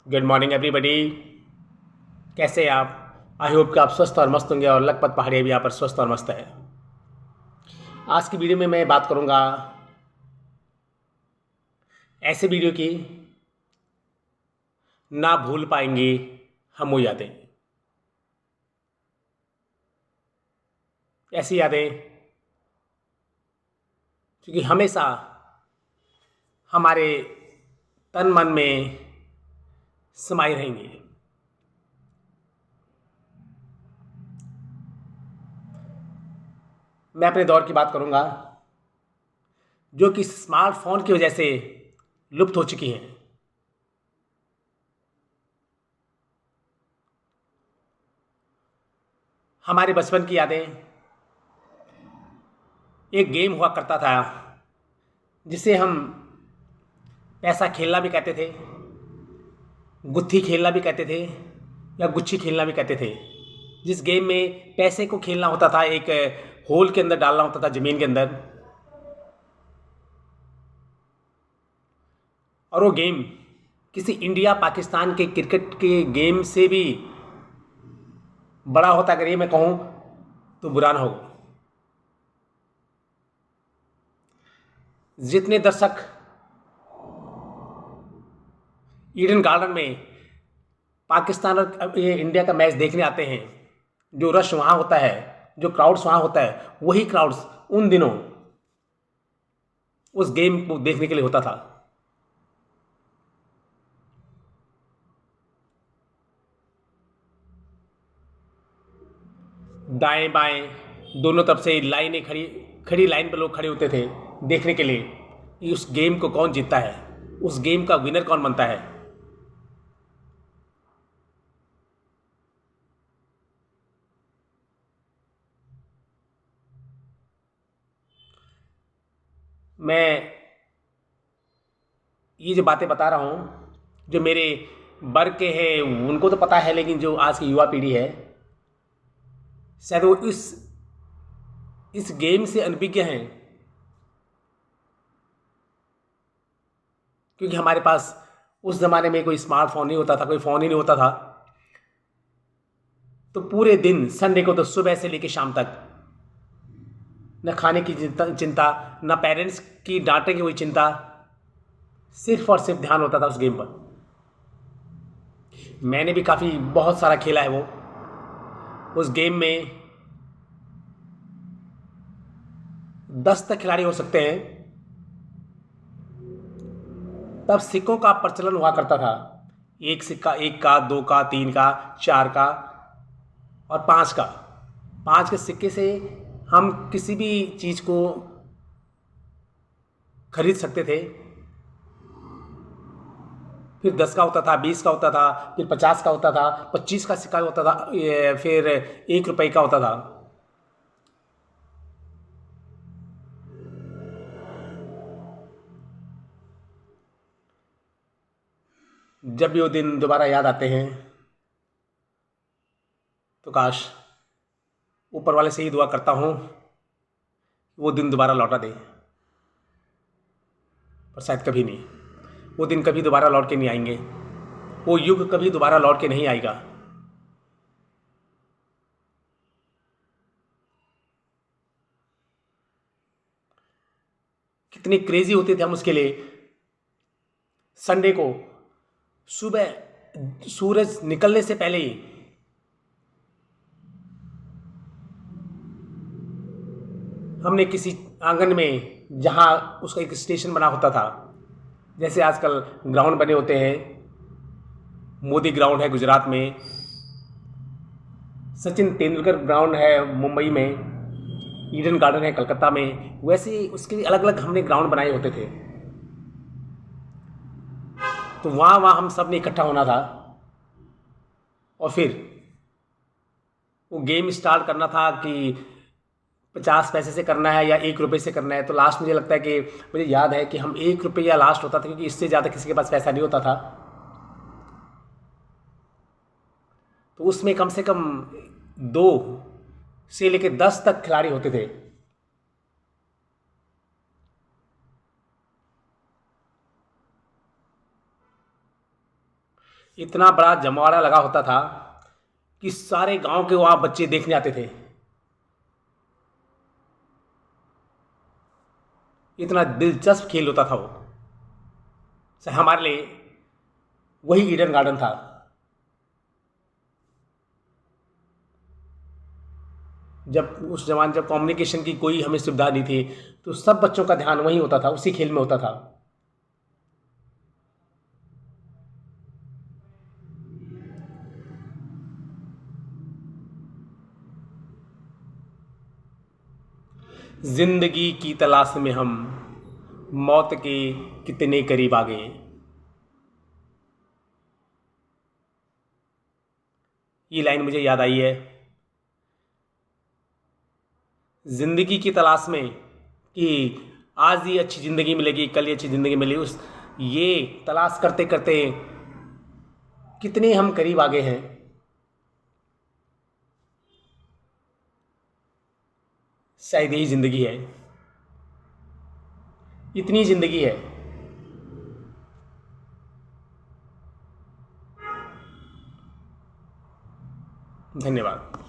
Good morning everybody. कैसे हैं आप? आई होप कि आप स्वस्थ और मस्त होंगे और लखपत पहाड़िया भी यहाँ पर स्वस्थ और मस्त है। आज की वीडियो में मैं बात करूँगा ऐसे वीडियो की ना भूल पाएंगे हम वो यादें। ऐसी यादें क्योंकि हमेशा हमारे तन मन में समाई रहेंगी। मैं अपने दौर की बात करूँगा जो कि स्मार्टफोन की वजह से लुप्त हो चुकी हैं। हमारे बचपन की यादें, एक गेम हुआ करता था जिसे हम पैसा खेलना भी कहते थे, गुत्थी खेलना भी कहते थे या गुच्छी खेलना भी कहते थे। जिस गेम में पैसे को खेलना होता था, एक होल के अंदर डालना होता था, ज़मीन के अंदर। और वो गेम किसी इंडिया पाकिस्तान के क्रिकेट के गेम से भी बड़ा होता, अगर ये मैं कहूँ तो बुरा ना हो। जितने दर्शक ईडन गार्डन में पाकिस्तान और ये इंडिया का मैच देखने आते हैं, जो रश वहाँ होता है, जो क्राउड्स वहाँ होता है, वही क्राउड्स उन दिनों उस गेम को देखने के लिए होता था। दाएं बाएं दोनों तरफ से लाइनें खड़ी खड़ी लाइन पर लोग खड़े होते थे देखने के लिए कि उस गेम को कौन जीतता है, उस गेम का विनर कौन बनता है। मैं ये जो बातें बता रहा हूँ, जो मेरे वर्ग के हैं उनको तो पता है, लेकिन जो आज की युवा पीढ़ी है शायद वो इस गेम से अनभिज्ञ हैं। क्योंकि हमारे पास उस ज़माने में कोई स्मार्टफोन नहीं होता था, कोई फ़ोन ही नहीं होता था। तो पूरे दिन संडे को तो सुबह से लेकर शाम तक न खाने की चिंता, न पेरेंट्स की डांटने की कोई चिंता, सिर्फ और सिर्फ ध्यान होता था उस गेम पर। मैंने भी काफ़ी बहुत सारा खेला है वो। उस गेम में 10 तक खिलाड़ी हो सकते हैं। तब सिक्कों का प्रचलन हुआ करता था। एक सिक्का, एक का, दो का, तीन का, चार का और पाँच का। पाँच के सिक्के से हम किसी भी चीज़ को खरीद सकते थे। फिर 10 का होता था, 20 का होता था, फिर 50 का होता था, 25 का सिक्का होता था, फिर 1 रुपये का होता था। जब भी वो दिन दोबारा याद आते हैं तो काश ऊपर वाले से ही दुआ करता हूँ वो दिन दोबारा लौटा दे। पर शायद कभी नहीं, वो दिन कभी दोबारा लौट के नहीं आएंगे, वो युग कभी दोबारा लौट के नहीं आएगा। कितने क्रेजी होते थे हम उसके लिए। संडे को सुबह सूरज निकलने से पहले ही हमने किसी आंगन में, जहाँ उसका एक स्टेशन बना होता था, जैसे आजकल ग्राउंड बने होते हैं, मोदी ग्राउंड है गुजरात में, सचिन तेंदुलकर ग्राउंड है मुंबई में, ईडन गार्डन है कलकत्ता में, वैसे ही उसके लिए अलग अलग हमने ग्राउंड बनाए होते थे। तो वहाँ वहाँ हम सब ने इकट्ठा होना था और फिर वो गेम स्टार्ट करना था कि 50 पैसे से करना है या 1 रुपये से करना है। तो लास्ट मुझे लगता है कि मुझे याद है कि हम 1 रुपया लास्ट होता था, क्योंकि इससे ज़्यादा किसी के पास पैसा नहीं होता था। तो उसमें कम से कम 2 से लेकर 10 तक खिलाड़ी होते थे। इतना बड़ा जमवाड़ा लगा होता था कि सारे गांव के वहाँ बच्चे देखने आते थे। इतना दिलचस्प खेल होता था वो। हमारे लिए वही ईडन गार्डन था। जब उस जमाने जब कम्युनिकेशन की कोई हमें सुविधा नहीं थी, तो सब बच्चों का ध्यान वहीं होता था, उसी खेल में होता था। जिंदगी की तलाश में हम मौत के कितने करीब आ गए। ये लाइन मुझे याद आई है। जिंदगी की तलाश में कि आज ये अच्छी ज़िंदगी मिलेगी, कल ये अच्छी ज़िंदगी मिलेगी, उस ये तलाश करते करते कितने हम करीब आ गए हैं। शायद यही ज़िंदगी है, इतनी ज़िंदगी है। धन्यवाद।